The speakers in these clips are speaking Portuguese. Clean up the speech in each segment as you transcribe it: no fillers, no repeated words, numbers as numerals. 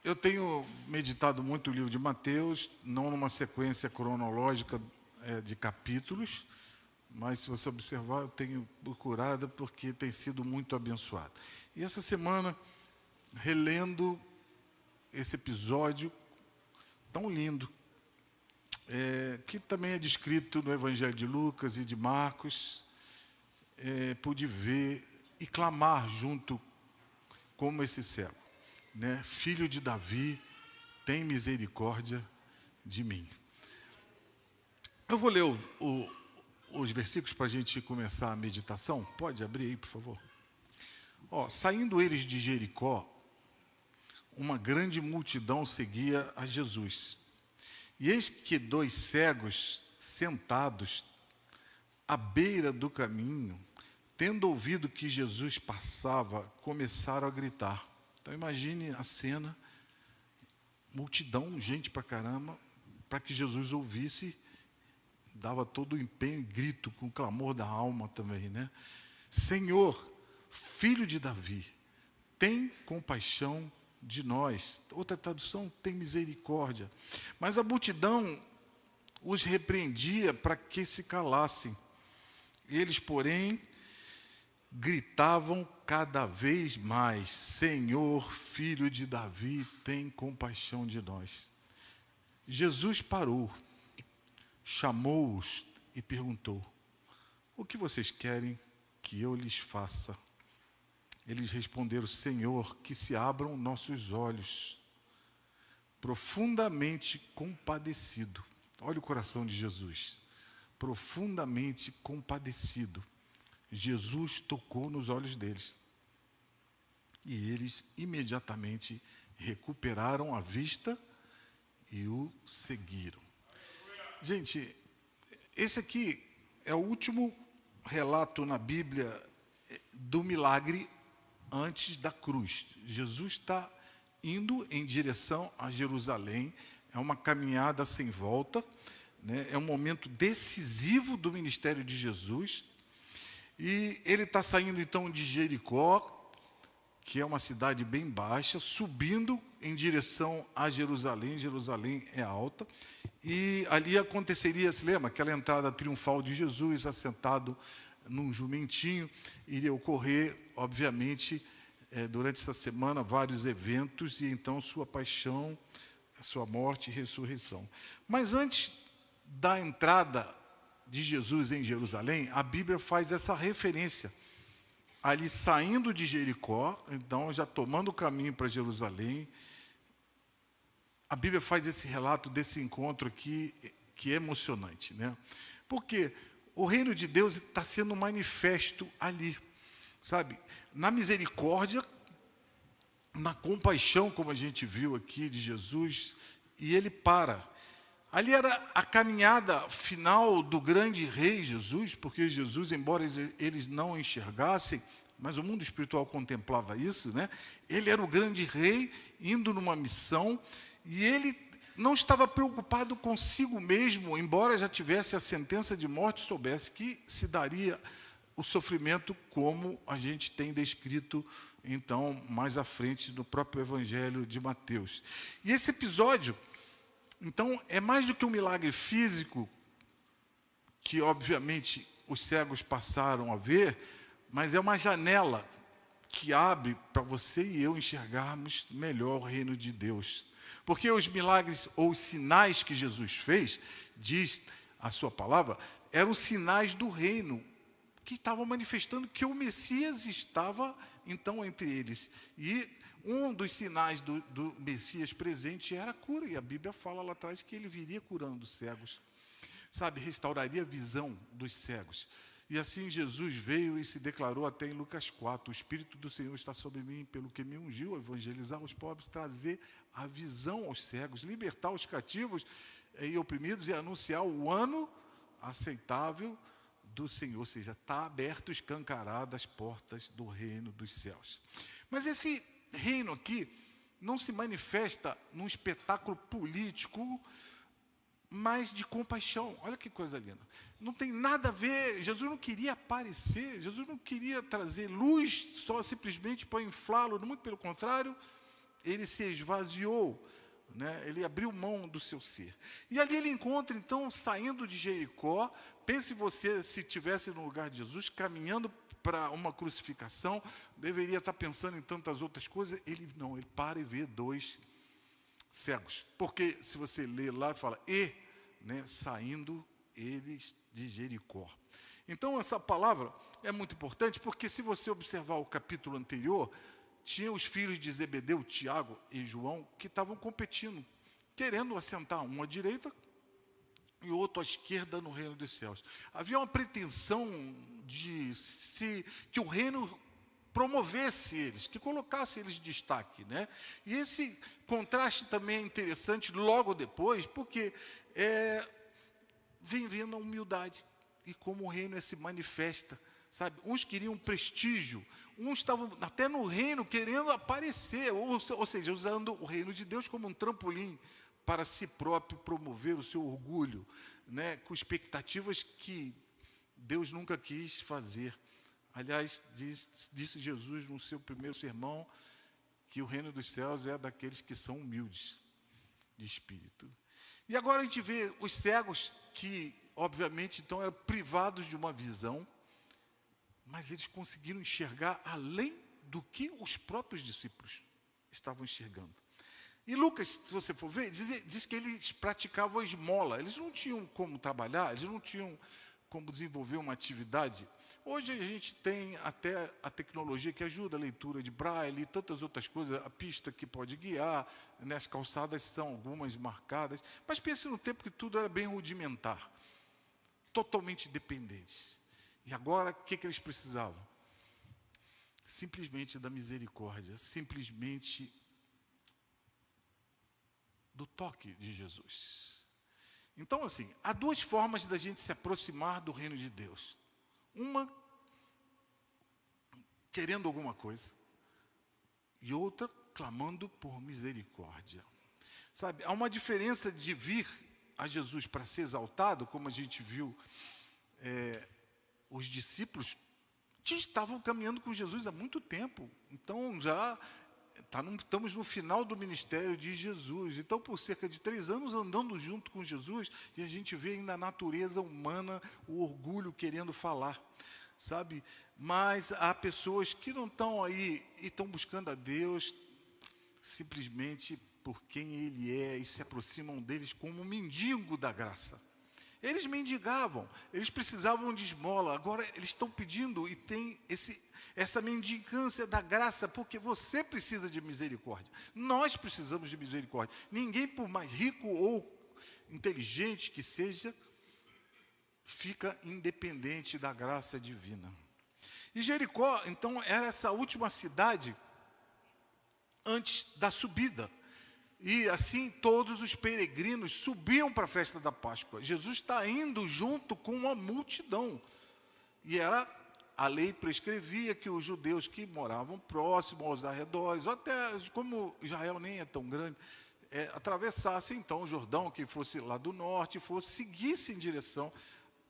Eu tenho meditado muito o livro de Mateus, não numa sequência cronológica de capítulos, mas se você observar, eu tenho procurado porque tem sido muito abençoado. E essa semana, relendo esse episódio tão lindo, que também é descrito no Evangelho de Lucas e de Marcos, pude ver e clamar junto como esse cego, né? Filho de Davi, tem misericórdia de mim. Eu vou ler os versículos para a gente começar a meditação. Pode abrir aí, por favor. Saindo eles de Jericó, uma grande multidão seguia a Jesus. E eis que 2 cegos sentados à beira do caminho, tendo ouvido que Jesus passava, começaram a gritar. Então imagine a cena, multidão, gente pra caramba, para que Jesus ouvisse, dava todo o empenho e grito com o clamor da alma também, né? Senhor, filho de Davi, tem compaixão de nós. Outra tradução, tem misericórdia. Mas a multidão os repreendia para que se calassem. Eles, porém, gritavam cada vez mais: Senhor, filho de Davi, tem compaixão de nós. Jesus parou, chamou-os e perguntou: o que vocês querem que eu lhes faça? Eles responderam: Senhor, que se abram nossos olhos. Profundamente compadecido. Olha o coração de Jesus. Profundamente compadecido, Jesus tocou nos olhos deles. E eles imediatamente recuperaram a vista e o seguiram. Gente, esse aqui é o último relato na Bíblia do milagre antes da cruz. Jesus está indo em direção a Jerusalém, é uma caminhada sem volta, né? É um momento decisivo do ministério de Jesus. E ele está saindo então de Jericó, que é uma cidade bem baixa, subindo em direção a Jerusalém. Jerusalém é alta. E ali aconteceria, se lembra, aquela entrada triunfal de Jesus, assentado num jumentinho. Iria ocorrer, obviamente, durante essa semana, vários eventos, e então sua paixão, sua morte e ressurreição. Mas antes da entrada de Jesus em Jerusalém, a Bíblia faz essa referência. Ali saindo de Jericó, então já tomando o caminho para Jerusalém, a Bíblia faz esse relato desse encontro aqui, que é emocionante, né? Porque o reino de Deus está sendo manifesto ali, sabe? Na misericórdia, na compaixão, como a gente viu aqui de Jesus, e ele para. Ali era a caminhada final do grande rei Jesus, porque Jesus, embora eles não enxergassem, mas o mundo espiritual contemplava isso, né? Ele era o grande rei, indo numa missão, e ele não estava preocupado consigo mesmo, embora já tivesse a sentença de morte, soubesse que se daria o sofrimento como a gente tem descrito, então, mais à frente no próprio Evangelho de Mateus. E esse episódio, então, é mais do que um milagre físico, que obviamente os cegos passaram a ver, mas é uma janela que abre para você e eu enxergarmos melhor o reino de Deus. Porque os milagres ou os sinais que Jesus fez, diz a sua palavra, eram sinais do reino, que estavam manifestando que o Messias estava, então, entre eles. E um dos sinais do Messias presente era a cura, e a Bíblia fala lá atrás que ele viria curando os cegos, sabe, restauraria a visão dos cegos. E assim Jesus veio e se declarou até em Lucas 4, o Espírito do Senhor está sobre mim, pelo que me ungiu a evangelizar os pobres, trazer a visão aos cegos, libertar os cativos e oprimidos e anunciar o ano aceitável do Senhor, ou seja, está aberto, escancarado as portas do reino dos céus. Mas esse reino aqui não se manifesta num espetáculo político, mas de compaixão. Olha que coisa linda. Não tem nada a ver, Jesus não queria aparecer, Jesus não queria trazer luz só simplesmente para inflá-lo, muito pelo contrário, ele se esvaziou, né? Ele abriu mão do seu ser. E ali ele encontra, então, saindo de Jericó, pense você, se estivesse no lugar de Jesus, caminhando para uma crucificação, deveria estar pensando em tantas outras coisas. Ele não, ele para e vê dois cegos. Porque se você lê lá, fala, né, saindo eles de Jericó. Então, essa palavra é muito importante, porque se você observar o capítulo anterior, tinha os filhos de Zebedeu, Tiago e João, que estavam competindo, querendo assentar um à direita e outro à esquerda no reino dos céus. Havia uma pretensão que o reino promovesse eles, que colocasse eles em destaque, né? E esse contraste também é interessante logo depois, porque vem vendo a humildade e como o reino se manifesta, sabe? Uns queriam prestígio, uns estavam até no reino querendo aparecer, ou seja, usando o reino de Deus como um trampolim para si próprio promover o seu orgulho, né? Com expectativas que Deus nunca quis fazer. Aliás, disse Jesus no seu primeiro sermão que o reino dos céus é daqueles que são humildes de espírito. E agora a gente vê os cegos que, obviamente, então eram privados de uma visão, mas eles conseguiram enxergar além do que os próprios discípulos estavam enxergando. E Lucas, se você for ver, diz que eles praticavam a esmola. Eles não tinham como trabalhar, eles não tinham como desenvolver uma atividade. Hoje a gente tem até a tecnologia que ajuda a leitura de braille e tantas outras coisas, a pista que pode guiar, né, as calçadas são algumas marcadas, mas pense no tempo que tudo era bem rudimentar, totalmente dependentes. E agora, o que eles precisavam? Simplesmente da misericórdia, simplesmente do toque de Jesus. Então, assim, há duas formas da gente se aproximar do reino de Deus. Uma, querendo alguma coisa, e outra, clamando por misericórdia. Sabe, há uma diferença de vir a Jesus para ser exaltado, como a gente viu, os discípulos que estavam caminhando com Jesus há muito tempo. Então, já estamos no final do ministério de Jesus. Então, por cerca de 3 anos andando junto com Jesus, e a gente vê ainda a natureza humana, o orgulho querendo falar, sabe? Mas há pessoas que não estão aí e estão buscando a Deus simplesmente por quem Ele é e se aproximam deles como um mendigo da graça. Eles mendigavam, eles precisavam de esmola, agora eles estão pedindo e tem essa mendicância da graça, porque você precisa de misericórdia. Nós precisamos de misericórdia. Ninguém, por mais rico ou inteligente que seja, fica independente da graça divina. E Jericó, então, era essa última cidade antes da subida. E assim todos os peregrinos subiam para a festa da Páscoa. Jesus está indo junto com uma multidão. E a lei prescrevia que os judeus que moravam próximo aos arredores, ou até como Israel nem é tão grande, atravessassem então o Jordão, que fosse lá do norte, seguisse em direção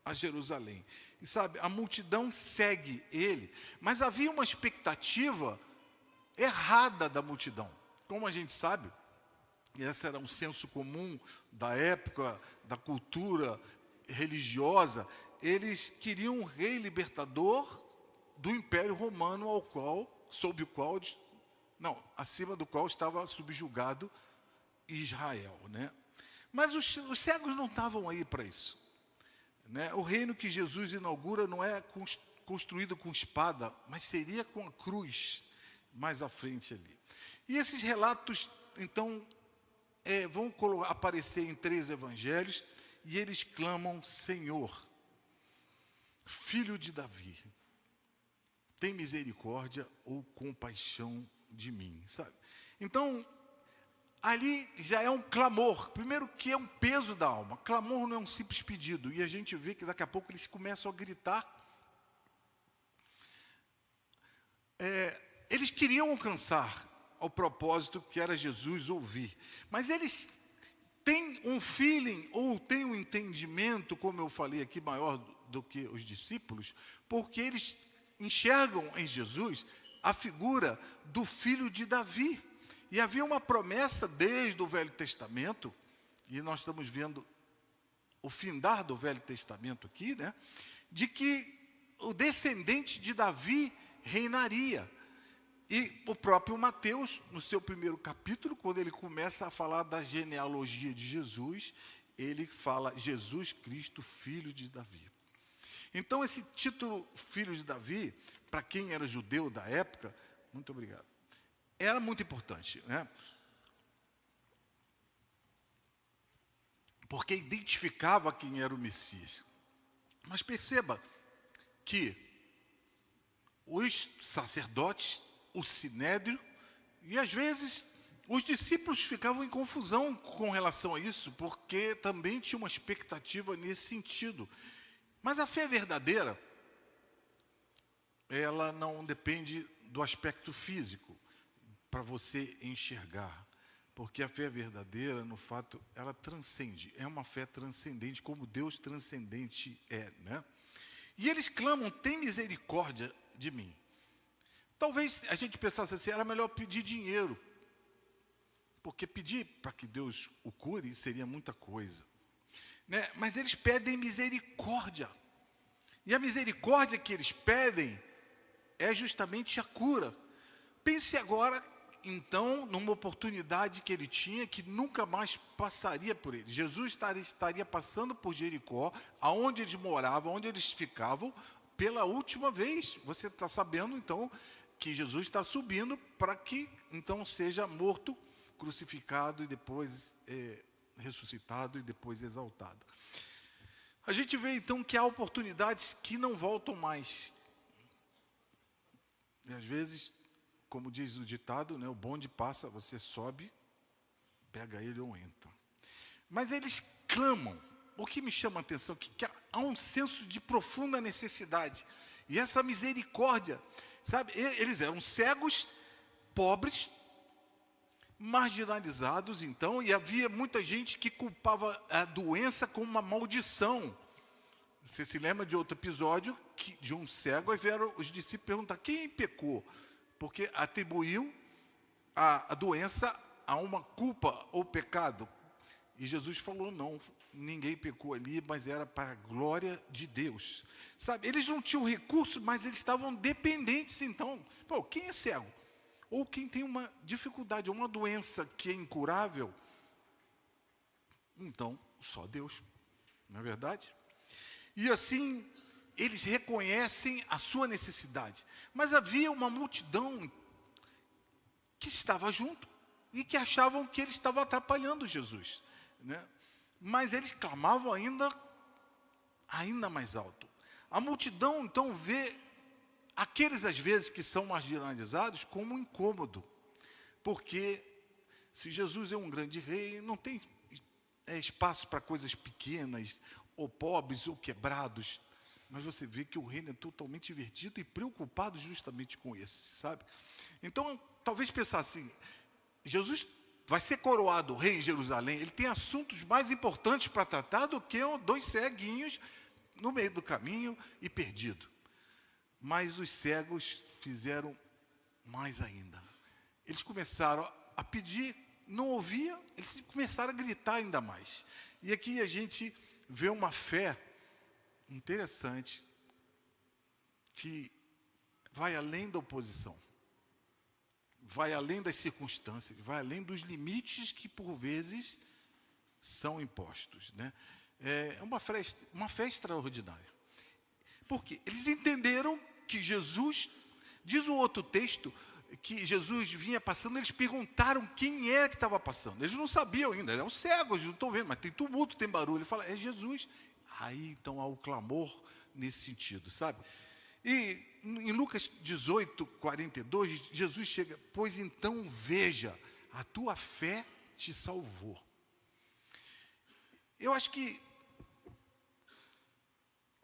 a Jerusalém. E sabe, a multidão segue ele, mas havia uma expectativa errada da multidão. Como a gente sabe, e esse era um senso comum da época, da cultura religiosa, eles queriam um rei libertador do Império Romano acima do qual estava subjugado Israel, né? Mas os cegos não estavam aí para isso, né? O reino que Jesus inaugura não é construído com espada, mas seria com a cruz mais à frente ali. E esses relatos, então, vão aparecer em 3 evangelhos, e eles clamam: Senhor, Filho de Davi, tem misericórdia ou compaixão de mim, sabe? Então, ali já é um clamor, primeiro que é um peso da alma. Clamor não é um simples pedido, e a gente vê que daqui a pouco eles começam a gritar. Eles queriam alcançar ao propósito que era Jesus ouvir, mas eles têm um feeling ou têm um entendimento, como eu falei aqui, maior do que os discípulos, porque eles enxergam em Jesus a figura do filho de Davi. E havia uma promessa desde o Velho Testamento, e nós estamos vendo o findar do Velho Testamento aqui, né? De que o descendente de Davi reinaria. E o próprio Mateus, no seu primeiro capítulo, quando ele começa a falar da genealogia de Jesus, ele fala Jesus Cristo, filho de Davi. Então, esse título, filho de Davi, para quem era judeu da época, muito obrigado, era muito importante, né? Porque identificava quem era o Messias. Mas perceba que os sacerdotes, o sinédrio, e às vezes os discípulos ficavam em confusão com relação a isso, porque também tinha uma expectativa nesse sentido. Mas a fé verdadeira, ela não depende do aspecto físico, para você enxergar. Porque a fé verdadeira, no fato, ela transcende. É uma fé transcendente, como Deus transcendente é, né? E eles clamam, tem misericórdia de mim. Talvez a gente pensasse assim, era melhor pedir dinheiro. Porque pedir para que Deus o cure seria muita coisa, né? Mas eles pedem misericórdia. E a misericórdia que eles pedem é justamente a cura. Pense agora, então, numa oportunidade que ele tinha, que nunca mais passaria por ele. Jesus estaria passando por Jericó, aonde eles moravam, onde eles ficavam, pela última vez. Você está sabendo, então, que Jesus está subindo para que, então, seja morto, crucificado e depois ressuscitado e depois exaltado. A gente vê, então, que há oportunidades que não voltam mais. E, às vezes, como diz o ditado, né, o bonde passa, você sobe, pega ele ou entra. Mas eles clamam. O que me chama a atenção é que há um senso de profunda necessidade. E essa misericórdia, sabe? Eles eram cegos, pobres, marginalizados, então, e havia muita gente que culpava a doença como uma maldição. Você se lembra de outro episódio de um cego, aí vieram os discípulos perguntar, quem pecou? Porque atribuiu a doença a uma culpa ou pecado. E Jesus falou, não, ninguém pecou ali, mas era para a glória de Deus. Sabe, eles não tinham recurso, mas eles estavam dependentes, então. Pô, quem é cego? Ou quem tem uma dificuldade, uma doença que é incurável, então, só Deus, não é verdade? E assim, eles reconhecem a sua necessidade. Mas havia uma multidão que estava junto e que achavam que ele estava atrapalhando Jesus, né? Mas eles clamavam ainda mais alto. A multidão, então, vê aqueles, às vezes, que são marginalizados como um incômodo. Porque se Jesus é um grande rei, não tem espaço para coisas pequenas, ou pobres, ou quebrados. Mas você vê que o reino é totalmente invertido e preocupado justamente com isso, sabe? Então, talvez pensar assim, Jesus vai ser coroado rei em Jerusalém, ele tem assuntos mais importantes para tratar do que dois ceguinhos no meio do caminho e perdido. Mas os cegos fizeram mais ainda. Eles começaram a pedir, não ouvia, eles começaram a gritar ainda mais. E aqui a gente vê uma fé interessante que vai além da oposição, vai além das circunstâncias, vai além dos limites que por vezes são impostos, né? É uma fé extraordinária. Porque eles entenderam que Jesus, diz o outro texto, que Jesus vinha passando, eles perguntaram quem era que estava passando. Eles não sabiam ainda, eram cegos, não estão vendo, mas tem tumulto, tem barulho. Ele fala, é Jesus. Aí então há o clamor nesse sentido, sabe? E em Lucas 18, 42, Jesus chega, pois então veja, a tua fé te salvou. Eu acho que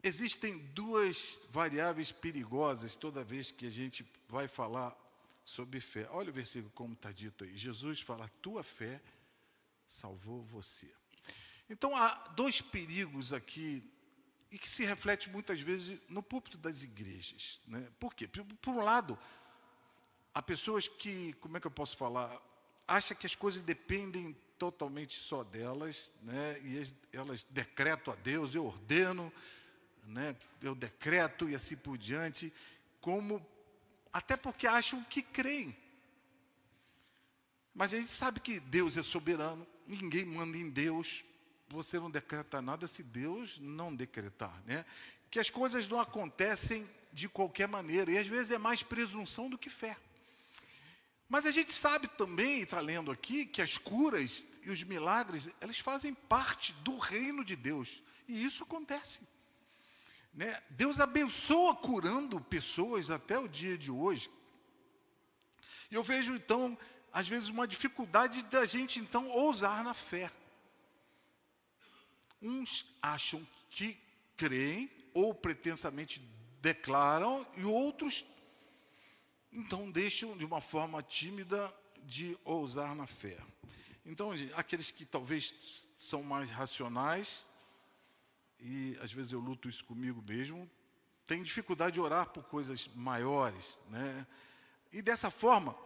existem duas variáveis perigosas toda vez que a gente vai falar sobre fé. Olha o versículo como está dito aí. Jesus fala, a tua fé salvou você. Então há dois perigos aqui, e que se reflete muitas vezes no púlpito das igrejas, né? Por quê? Por um lado, há pessoas que, como é que eu posso falar? acha que as coisas dependem totalmente só delas, né? E elas decretam a Deus, eu ordeno, né? Eu decreto e assim por diante, até porque acham que creem. Mas a gente sabe que Deus é soberano, ninguém manda em Deus, você não decreta nada se Deus não decretar, né? Que as coisas não acontecem de qualquer maneira, e às vezes é mais presunção do que fé. Mas a gente sabe também, está lendo aqui, que as curas e os milagres, elas fazem parte do reino de Deus, e isso acontece, né? Deus abençoa curando pessoas até o dia de hoje. E eu vejo, então, às vezes uma dificuldade da gente, então, ousar na fé. Uns acham que creem ou pretensamente declaram, e outros, então, deixam de uma forma tímida de ousar na fé. Então, aqueles que talvez são mais racionais, e às vezes eu luto isso comigo mesmo, têm dificuldade de orar por coisas maiores, né? E dessa forma,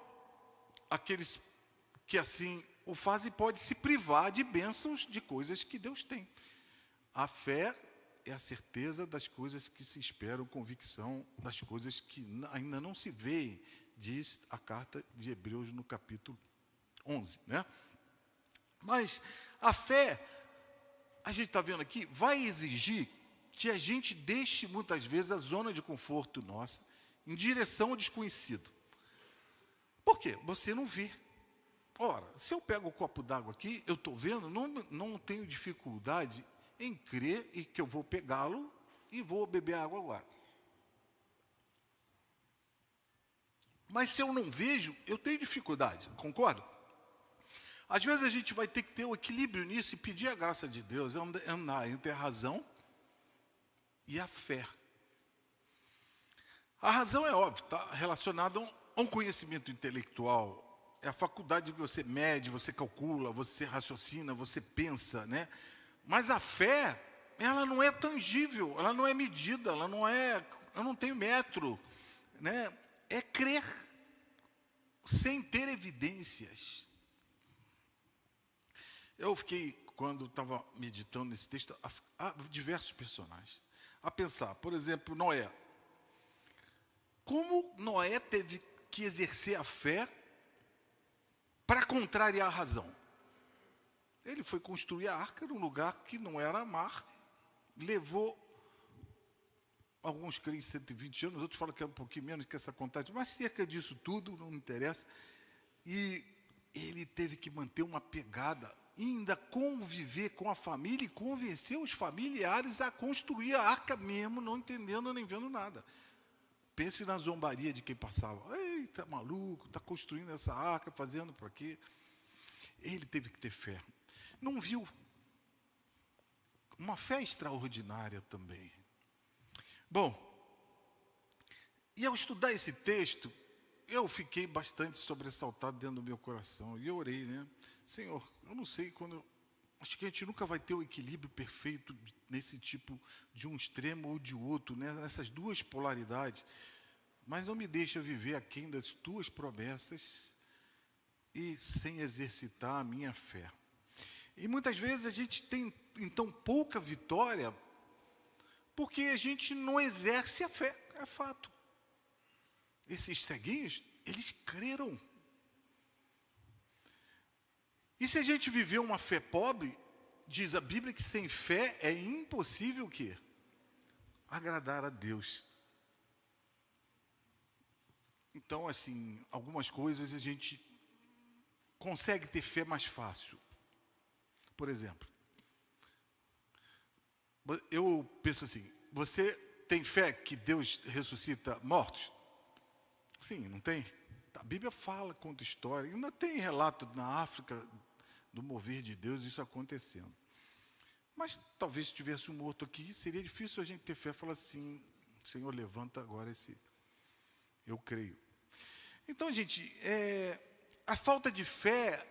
aqueles que assim o fazem podem se privar de bênçãos de coisas que Deus tem. A fé é a certeza das coisas que se esperam, convicção das coisas que ainda não se veem, diz a carta de Hebreus no capítulo 11, né? Mas a fé, a gente está vendo aqui, vai exigir que a gente deixe muitas vezes a zona de conforto nossa em direção ao desconhecido. Por quê? Você não vê. Ora, se eu pego o copo d'água aqui, eu estou vendo, não tenho dificuldade em crer e que eu vou pegá-lo e vou beber água agora. Mas se eu não vejo, eu tenho dificuldade, concorda? Às vezes a gente vai ter que ter um equilíbrio nisso e pedir a graça de Deus, andar entre a razão e a fé. A razão é óbvio, está relacionada a um conhecimento intelectual, é a faculdade que você mede, você calcula, você raciocina, você pensa, né? Mas a fé, ela não é tangível, ela não é medida, eu não tenho metro, né? É crer, sem ter evidências. Eu fiquei, quando estava meditando nesse texto, há diversos personagens, a pensar, por exemplo, Noé. Como Noé teve que exercer a fé para contrariar a razão? Ele foi construir a arca num lugar que não era mar, levou, alguns creem 120 anos, outros falam que é um pouquinho menos que essa contagem, mas cerca disso tudo, não me interessa. E ele teve que manter uma pegada, ainda conviver com a família e convencer os familiares a construir a arca mesmo, não entendendo nem vendo nada. Pense na zombaria de quem passava. Ei, tá maluco, está construindo essa arca, fazendo para quê? Ele teve que ter fé. Não viu? Uma fé extraordinária também. Bom, e ao estudar esse texto, eu fiquei bastante sobressaltado dentro do meu coração. E eu orei, né? Senhor, eu não sei quando... Acho que a gente nunca vai ter o equilíbrio perfeito nesse tipo de um extremo ou de outro, né? Nessas duas polaridades. Mas não me deixa viver aquém das tuas promessas e sem exercitar a minha fé. E muitas vezes a gente tem, então, pouca vitória porque a gente não exerce a fé, é fato. Esses ceguinhos, eles creram. E se a gente viver uma fé pobre, diz a Bíblia que sem fé é impossível o quê? Agradar a Deus. Então, assim, algumas coisas a gente consegue ter fé mais fácil. Por exemplo, eu penso assim, você tem fé que Deus ressuscita mortos? Sim, não tem? A Bíblia fala, conta história, ainda tem relato na África do mover de Deus, isso acontecendo. Mas talvez se tivesse um morto aqui, seria difícil a gente ter fé e falar assim, Senhor, levanta agora esse... Eu creio. Então, gente, a falta de fé,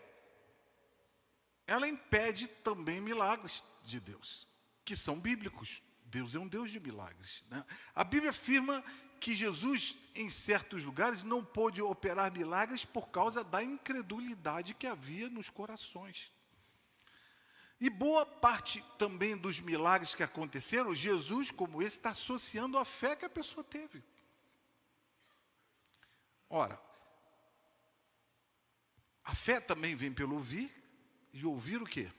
ela impede também milagres de Deus, que são bíblicos. Deus é um Deus de milagres, né? A Bíblia afirma que Jesus, em certos lugares, não pôde operar milagres por causa da incredulidade que havia nos corações. E boa parte também dos milagres que aconteceram, Jesus, como esse, está associando a fé que a pessoa teve. Ora, a fé também vem pelo ouvir, e ouvir o quê?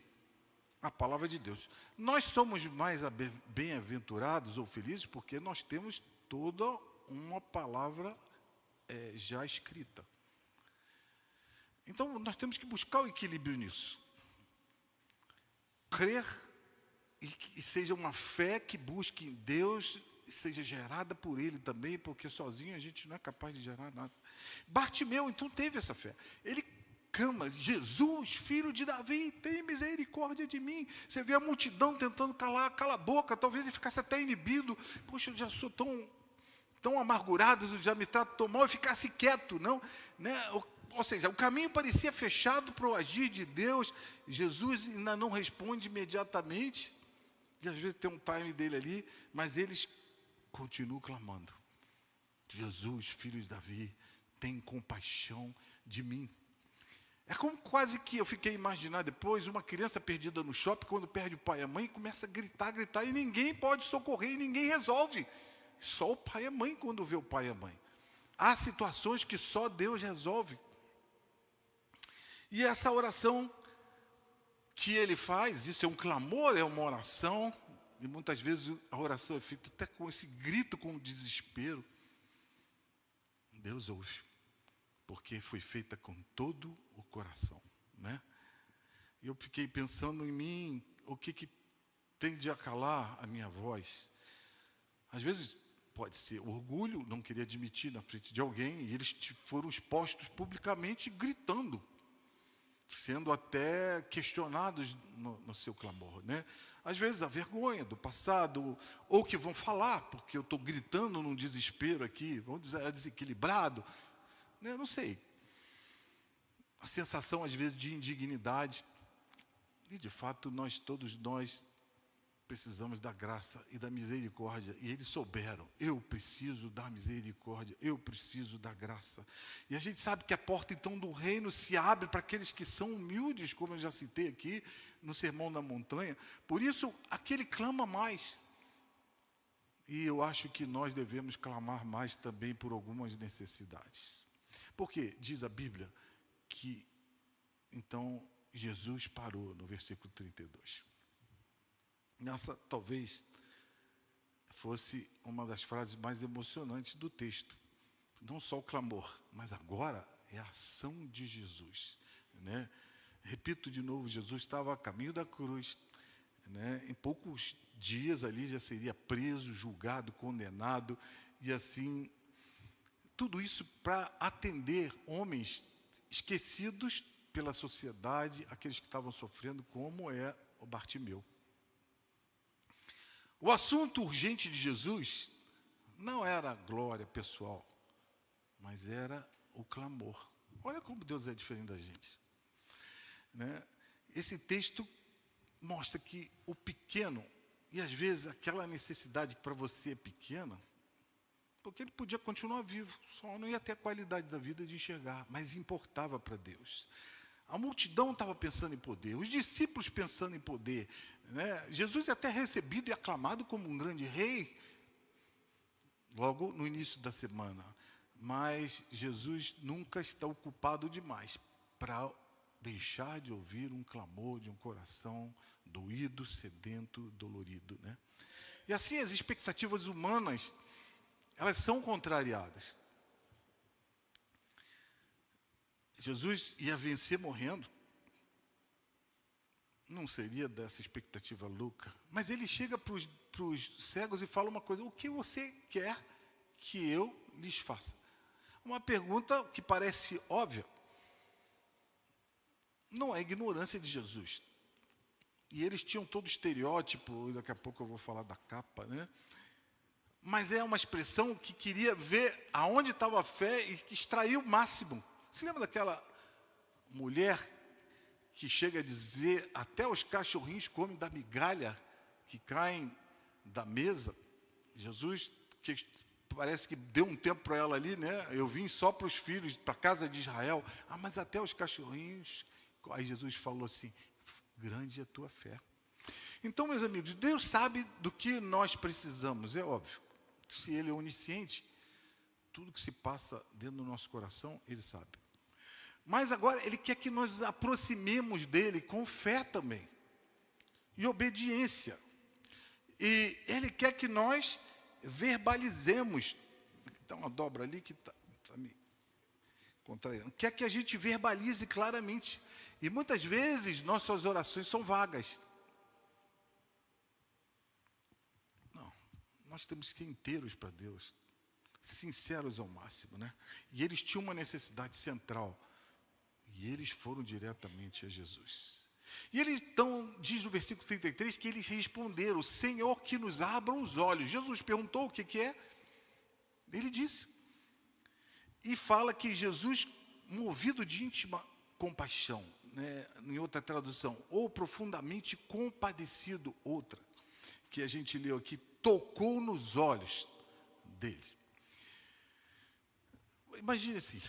A palavra de Deus. Nós somos mais bem-aventurados ou felizes porque nós temos toda uma palavra já escrita. Então, nós temos que buscar o equilíbrio nisso. Crer e seja uma fé que busque em Deus, seja gerada por Ele também, porque sozinho a gente não é capaz de gerar nada. Bartimeu, então, teve essa fé. Ele clama: Jesus, filho de Davi, tem misericórdia de mim. Você vê a multidão tentando cala a boca, talvez ele ficasse até inibido. Poxa, eu já sou tão amargurado, já me trato tão mal, e ficasse quieto, não? Né? Ou seja, o caminho parecia fechado para o agir de Deus. Jesus ainda não responde imediatamente, e às vezes tem um time dele ali, mas eles continuam clamando: Jesus, filho de Davi, tem compaixão de mim. É como quase que eu fiquei imaginando depois uma criança perdida no shopping, quando perde o pai e a mãe, começa a gritar, e ninguém pode socorrer, e ninguém resolve. Só o pai e a mãe quando vê o pai e a mãe. Há situações que só Deus resolve. E essa oração que ele faz, isso é um clamor, é uma oração, e muitas vezes a oração é feita até com esse grito, com desespero. Deus ouve, porque foi feita com todo o coração, né? E eu fiquei pensando em mim, o que tem de acalar a minha voz? Às vezes pode ser orgulho, não querer admitir na frente de alguém, e eles foram expostos publicamente gritando, sendo até questionados no seu clamor, né? Às vezes a vergonha do passado, ou que vão falar, porque eu estou gritando num desespero aqui, vamos dizer, desequilibrado, né? Não sei. A sensação às vezes de indignidade, e de fato todos nós precisamos da graça e da misericórdia, e eles souberam: eu preciso da misericórdia, eu preciso da graça. E a gente sabe que a porta então do reino se abre para aqueles que são humildes, como eu já citei aqui no Sermão da Montanha. Por isso, aquele clama mais. E eu acho que nós devemos clamar mais também por algumas necessidades. Porque diz a Bíblia que então Jesus parou no versículo 32. Essa talvez fosse uma das frases mais emocionantes do texto. Não só o clamor, mas agora é a ação de Jesus, né? Repito de novo, Jesus estava a caminho da cruz, né? Em poucos dias ali já seria preso, julgado, condenado, e assim, tudo isso para atender homens esquecidos pela sociedade, aqueles que estavam sofrendo, como é o Bartimeu. O assunto urgente de Jesus não era a glória pessoal, mas era o clamor. Olha como Deus é diferente da gente, né? Esse texto mostra que o pequeno, e às vezes aquela necessidade que para você é pequena, porque ele podia continuar vivo, só não ia ter a qualidade da vida de enxergar, mas importava para Deus. A multidão estava pensando em poder, os discípulos pensando em poder, né? Jesus é até recebido e aclamado como um grande rei, logo no início da semana. Mas Jesus nunca está ocupado demais para deixar de ouvir um clamor de um coração doído, sedento, dolorido, né? E assim as expectativas humanas, elas são contrariadas. Jesus ia vencer morrendo. Não seria dessa expectativa louca. Mas ele chega para os cegos e fala uma coisa: o que você quer que eu lhes faça? Uma pergunta que parece óbvia. Não é ignorância de Jesus. E eles tinham todo o estereótipo, daqui a pouco eu vou falar da capa, né? Mas é uma expressão que queria ver aonde estava a fé e que extrair o máximo. Você lembra daquela mulher que chega a dizer: até os cachorrinhos comem da migalha que caem da mesa? Jesus parece que deu um tempo para ela ali, né? Eu vim só para os filhos, para a casa de Israel. Ah, mas até os cachorrinhos. Aí Jesus falou assim: grande é a tua fé. Então, meus amigos, Deus sabe do que nós precisamos, é óbvio. Se Ele é onisciente, tudo que se passa dentro do nosso coração, Ele sabe. Mas agora Ele quer que nós aproximemos dEle com fé também. E obediência. E Ele quer que nós verbalizemos. Tem uma dobra ali que está me contraindo. Quer que a gente verbalize claramente. E muitas vezes nossas orações são vagas. Não, nós temos que ser inteiros para Deus. Sinceros ao máximo, né? E eles tinham uma necessidade central. E eles foram diretamente a Jesus. E ele então diz no versículo 33 que eles responderam: Senhor, que nos abram os olhos. Jesus perguntou o que é. Ele disse. E fala que Jesus, movido de íntima compaixão, né, em outra tradução, ou profundamente compadecido, outra, que a gente leu aqui, tocou nos olhos dele. Imagine assim,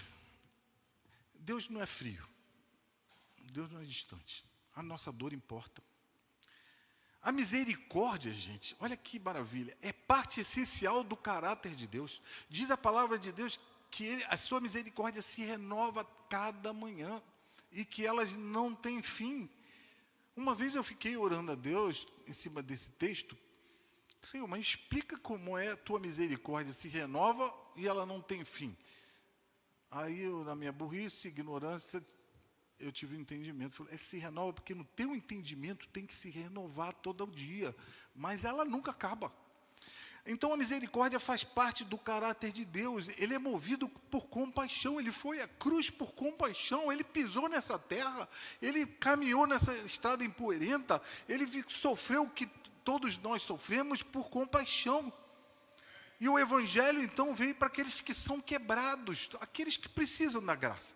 Deus não é frio, Deus não é distante, a nossa dor importa. A misericórdia, gente, olha que maravilha, é parte essencial do caráter de Deus. Diz a palavra de Deus que a sua misericórdia se renova cada manhã e que elas não têm fim. Uma vez eu fiquei orando a Deus em cima desse texto: Senhor, mas explica como é a tua misericórdia se renova e ela não tem fim. Aí eu, na minha burrice, ignorância, eu tive um entendimento. Falei, se renova porque no teu entendimento tem que se renovar todo dia, mas ela nunca acaba. Então a misericórdia faz parte do caráter de Deus. Ele é movido por compaixão, ele foi à cruz por compaixão, ele pisou nessa terra, ele caminhou nessa estrada empoeirenta, ele sofreu o que todos nós sofremos por compaixão. E o evangelho então veio para aqueles que são quebrados, aqueles que precisam da graça.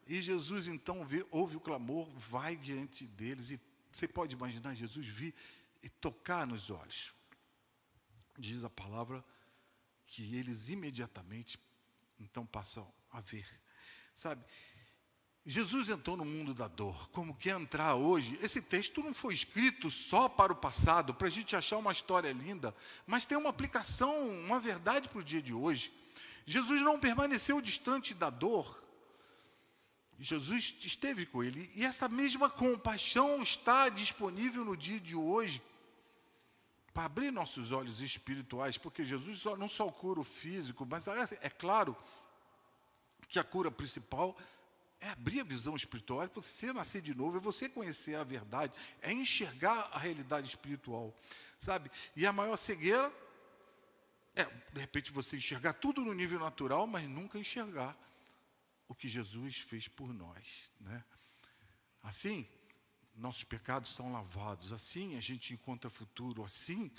E Jesus então ouve o clamor, vai diante deles, e você pode imaginar Jesus vir e tocar nos olhos. Diz a palavra que eles imediatamente então passam a ver. Sabe, Jesus entrou no mundo da dor, como quer entrar hoje. Esse texto não foi escrito só para o passado, para a gente achar uma história linda, mas tem uma aplicação, uma verdade para o dia de hoje. Jesus não permaneceu distante da dor, Jesus esteve com ele, e essa mesma compaixão está disponível no dia de hoje, para abrir nossos olhos espirituais, porque Jesus não só cura o físico, mas é claro que a cura principal é abrir a visão espiritual, é você nascer de novo, é você conhecer a verdade, é enxergar a realidade espiritual, sabe? E a maior cegueira é, de repente, você enxergar tudo no nível natural, mas nunca enxergar o que Jesus fez por nós, né? Assim, nossos pecados são lavados, assim a gente encontra futuro, assim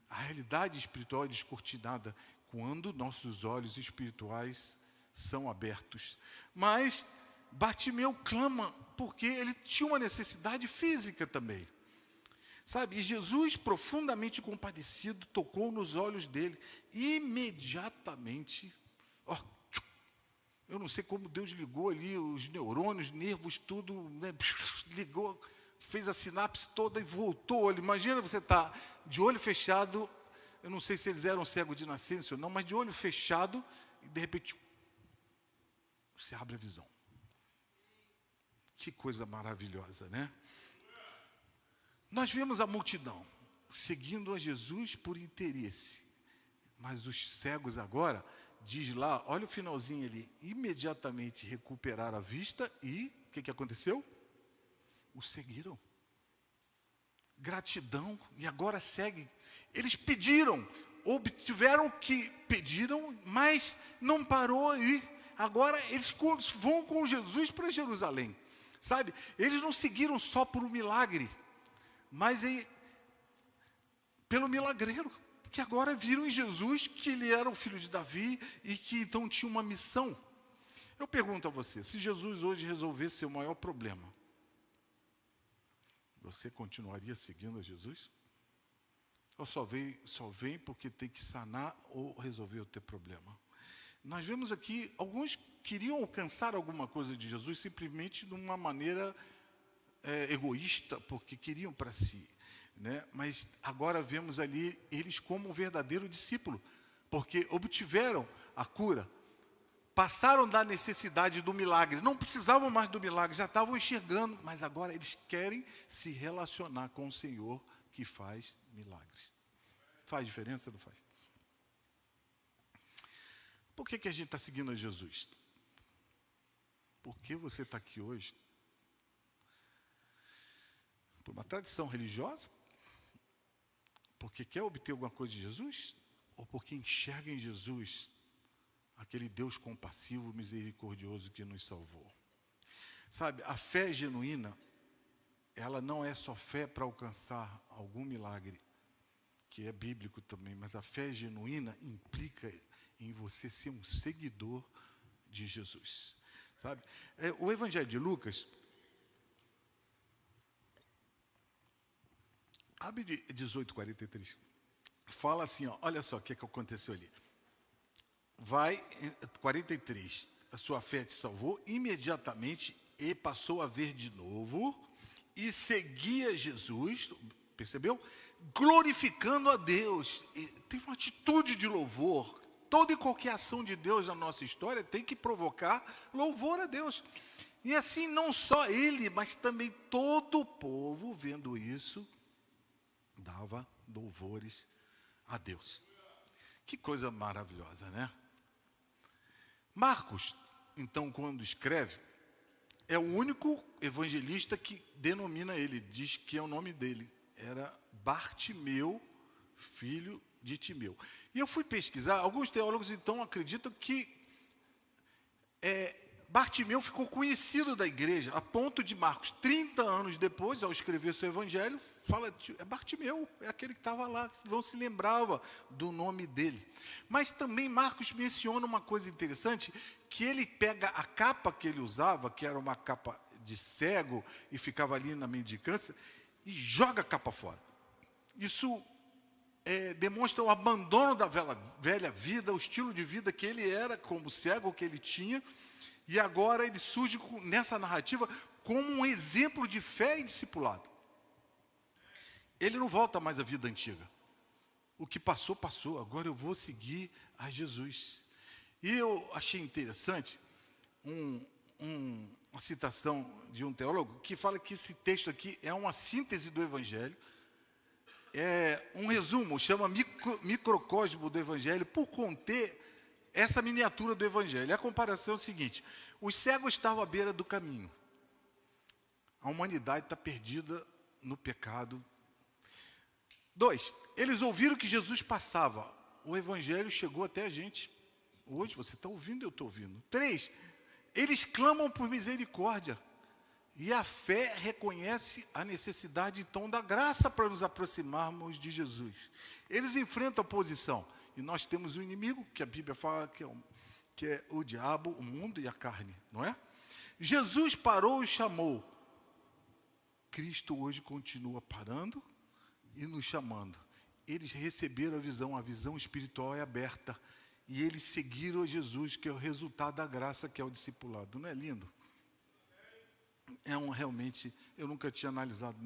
a realidade espiritual é descortinada quando nossos olhos espirituais são abertos. Mas Bartimeu clama porque ele tinha uma necessidade física também, sabe? E Jesus, profundamente compadecido, tocou nos olhos dele, imediatamente, ó, eu não sei como Deus ligou ali os neurônios, nervos, tudo, né? Ligou, fez a sinapse toda e voltou. Imagina você estar de olho fechado, eu não sei se eles eram cegos de nascença ou não, mas de olho fechado, e de repente, você abre a visão. Que coisa maravilhosa, né? Nós vemos a multidão seguindo a Jesus por interesse, mas os cegos agora, diz lá, olha o finalzinho ali, imediatamente recuperaram a vista e o que aconteceu? O seguiram. Gratidão, e agora seguem. Eles pediram, obtiveram o que pediram, mas não parou aí. Agora eles vão com Jesus para Jerusalém, sabe? Eles não seguiram só por um milagre, mas pelo milagreiro, que agora viram em Jesus que ele era o filho de Davi e que então tinha uma missão. Eu pergunto a você, se Jesus hoje resolvesse seu maior problema, você continuaria seguindo a Jesus? Ou só vem porque tem que sanar ou resolver o teu problema. Nós vemos aqui, alguns queriam alcançar alguma coisa de Jesus simplesmente de uma maneira egoísta, porque queriam para si. Né? Mas agora vemos ali eles como um verdadeiro discípulo, porque obtiveram a cura, passaram da necessidade do milagre, não precisavam mais do milagre, já estavam enxergando, mas agora eles querem se relacionar com o Senhor que faz milagres. Faz diferença, não faz? Por que a gente está seguindo a Jesus? Por que você está aqui hoje? Por uma tradição religiosa? Porque quer obter alguma coisa de Jesus? Ou porque enxerga em Jesus aquele Deus compassivo, misericordioso que nos salvou? Sabe, a fé genuína, ela não é só fé para alcançar algum milagre, que é bíblico também, mas a fé genuína implica em você ser um seguidor de Jesus. Sabe? O Evangelho de Lucas, abre de 18:43, fala assim, ó, olha só o que aconteceu ali. Vai, 43, a sua fé te salvou, imediatamente e passou a ver de novo e seguia Jesus, percebeu? Glorificando a Deus. E teve uma atitude de louvor. Toda e qualquer ação de Deus na nossa história tem que provocar louvor a Deus. E assim, não só ele, mas também todo o povo, vendo isso, dava louvores a Deus. Que coisa maravilhosa, né? Marcos, então, quando escreve, é o único evangelista que denomina ele, diz que é o nome dele. Era Bartimeu, filho de Timeu. E eu fui pesquisar, alguns teólogos então acreditam que Bartimeu ficou conhecido da igreja, a ponto de Marcos, 30 anos depois, ao escrever seu evangelho, fala, é Bartimeu, é aquele que estava lá, não se lembrava do nome dele. Mas também Marcos menciona uma coisa interessante, que ele pega a capa que ele usava, que era uma capa de cego, e ficava ali na mendicância, e joga a capa fora. Isso demonstra o abandono da velha vida, o estilo de vida que ele era, como cego que ele tinha, e agora ele surge nessa narrativa como um exemplo de fé e discipulado. Ele não volta mais à vida antiga. O que passou, passou. Agora eu vou seguir a Jesus. E eu achei interessante uma citação de um teólogo que fala que esse texto aqui é uma síntese do Evangelho, é um resumo, chama microcosmo do Evangelho, por conter essa miniatura do Evangelho. A comparação é o seguinte: os cegos estavam à beira do caminho. A humanidade está perdida no pecado. 2, eles ouviram que Jesus passava. O Evangelho chegou até a gente. Hoje você está ouvindo, eu estou ouvindo. 3, eles clamam por misericórdia. E a fé reconhece a necessidade, então, da graça para nos aproximarmos de Jesus. Eles enfrentam a oposição. E nós temos um inimigo, que a Bíblia fala que é o diabo, o mundo e a carne, não é? Jesus parou e chamou. Cristo hoje continua parando e nos chamando. Eles receberam a visão espiritual é aberta. E eles seguiram a Jesus, que é o resultado da graça, que é o discipulado. Não é lindo? Realmente, eu nunca tinha analisado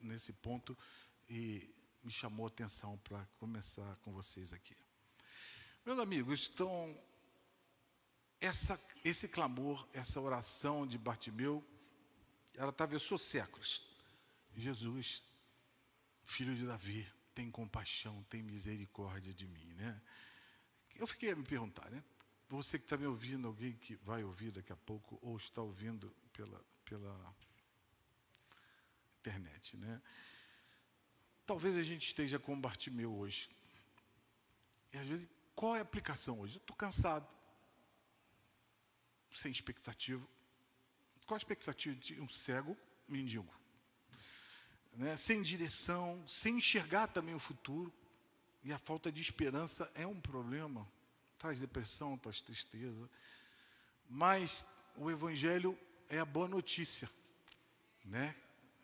nesse ponto e me chamou a atenção para começar com vocês aqui. Meus amigos, então, esse clamor, essa oração de Bartimeu, ela atravessou séculos. Jesus, filho de Davi, tem compaixão, tem misericórdia de mim, né? Eu fiquei a me perguntar, né? Você que está me ouvindo, alguém que vai ouvir daqui a pouco, ou está ouvindo pela internet, né? Talvez a gente esteja com Bartimeu hoje. E às vezes, qual é a aplicação hoje? Eu estou cansado, sem expectativa. Qual a expectativa de um cego mendigo? Né? Sem direção, sem enxergar também o futuro. E a falta de esperança é um problema. Traz depressão, traz tristeza. Mas o Evangelho é a boa notícia. Né?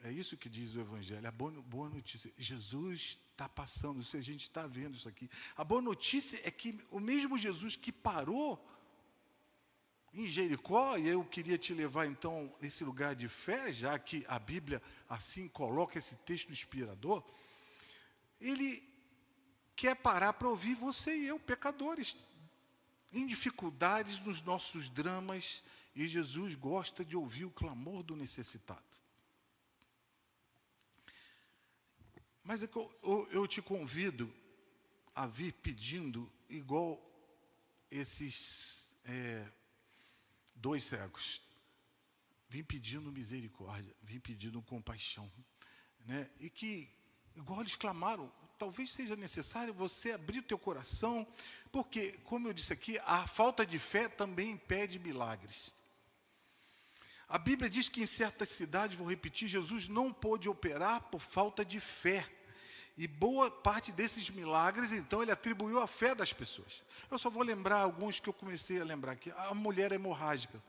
É isso que diz o Evangelho, a boa notícia. Jesus está passando, se a gente está vendo isso aqui. A boa notícia é que o mesmo Jesus que parou em Jericó, e eu queria te levar então nesse lugar de fé, já que a Bíblia assim coloca esse texto inspirador, ele quer parar para ouvir você e eu, pecadores, em dificuldades, nos nossos dramas, e Jesus gosta de ouvir o clamor do necessitado. Mas é que eu te convido a vir pedindo igual esses dois cegos. Vim pedindo misericórdia, vim pedindo compaixão, né? E que, igual eles clamaram, talvez seja necessário você abrir o teu coração, porque, como eu disse aqui, a falta de fé também impede milagres. A Bíblia diz que em certas cidades, vou repetir, Jesus não pôde operar por falta de fé. E boa parte desses milagres, então, ele atribuiu à fé das pessoas. Eu só vou lembrar alguns que eu comecei a lembrar aqui. A mulher hemorrágica.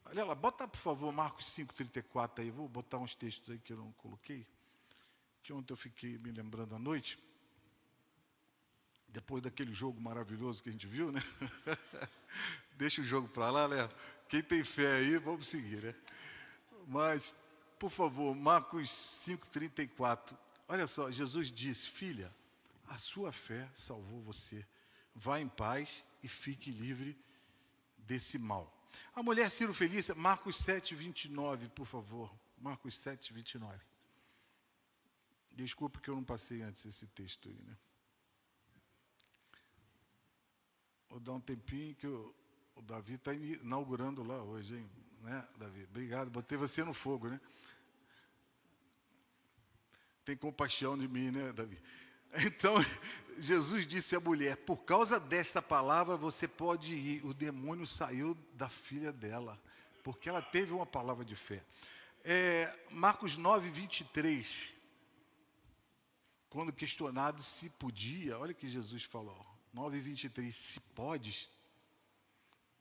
Olha lá, bota, por favor, Marcos 5,34 aí. Vou botar uns textos aí que eu não coloquei. Que ontem eu fiquei me lembrando à noite. Depois daquele jogo maravilhoso que a gente viu, né? Deixa o jogo para lá, Léo. Quem tem fé aí, vamos seguir, né? Mas, por favor, Marcos 5,34. Olha só, Jesus disse: filha, a sua fé salvou você. Vá em paz e fique livre desse mal. A mulher Ciro Felícia, Marcos 7,29, por favor. Marcos 7,29. Desculpe que eu não passei antes esse texto aí, né? Vou dar um tempinho que o Davi está inaugurando lá hoje, hein? Né, Davi? Obrigado, botei você no fogo, né? Tem compaixão de mim, né, Davi? Então, Jesus disse à mulher: por causa desta palavra você pode ir. O demônio saiu da filha dela, porque ela teve uma palavra de fé. Marcos 9,23. Quando questionado se podia, olha o que Jesus falou, 9,23, se podes,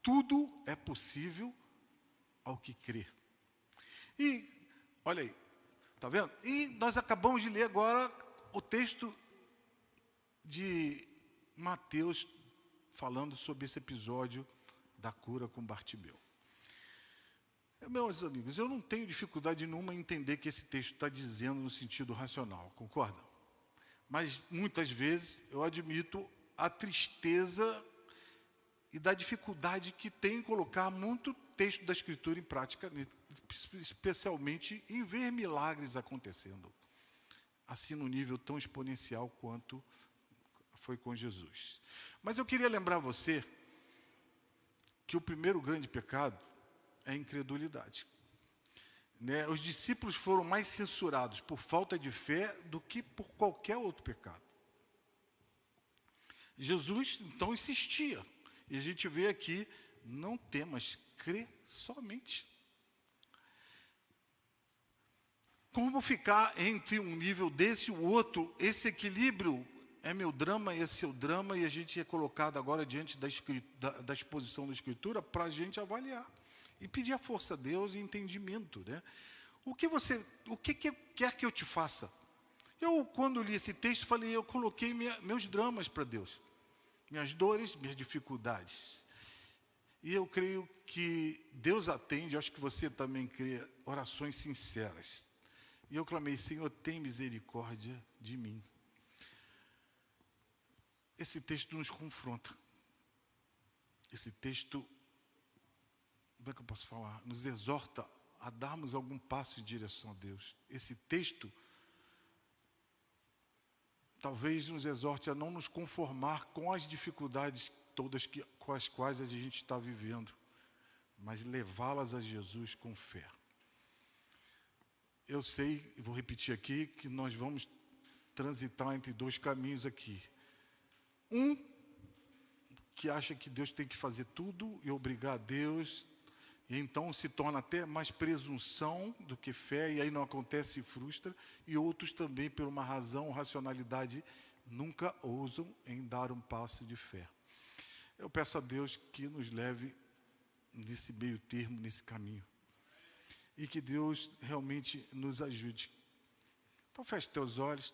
tudo é possível ao que crê. E, olha aí, está vendo? E nós acabamos de ler agora o texto de Mateus, falando sobre esse episódio da cura com Bartimeu. Meus amigos, eu não tenho dificuldade nenhuma em entender que esse texto está dizendo no sentido racional, concorda? Mas, muitas vezes, eu admito a tristeza e da dificuldade que tem em colocar muito texto da Escritura em prática, especialmente em ver milagres acontecendo, assim no nível tão exponencial quanto foi com Jesus. Mas eu queria lembrar você que o primeiro grande pecado é a incredulidade. Né? Os discípulos foram mais censurados por falta de fé do que por qualquer outro pecado. Jesus, então, insistia. E a gente vê aqui, não temas, crê somente. Como ficar entre um nível desse e o outro? Esse equilíbrio é meu drama, esse é o drama, e a gente é colocado agora diante da exposição da Escritura para a gente avaliar. E pedir a força a Deus e entendimento, né? O que quer que eu te faça? Eu, quando li esse texto, falei, eu coloquei meus dramas para Deus. Minhas dores, minhas dificuldades. E eu creio que Deus atende, acho que você também crê, orações sinceras. E eu clamei: Senhor, tem misericórdia de mim. Esse texto nos confronta. Esse texto, como é que eu posso falar? Nos exorta a darmos algum passo em direção a Deus. Esse texto talvez nos exorte a não nos conformar com as dificuldades todas com as quais a gente está vivendo, mas levá-las a Jesus com fé. Eu sei, e vou repetir aqui, que nós vamos transitar entre dois caminhos aqui. Um, que acha que Deus tem que fazer tudo e obrigar a Deus, e então se torna até mais presunção do que fé, e aí não acontece e frustra. E outros também, por uma razão, racionalidade, nunca ousam em dar um passo de fé. Eu peço a Deus que nos leve nesse meio termo, nesse caminho. E que Deus realmente nos ajude. Então feche teus olhos.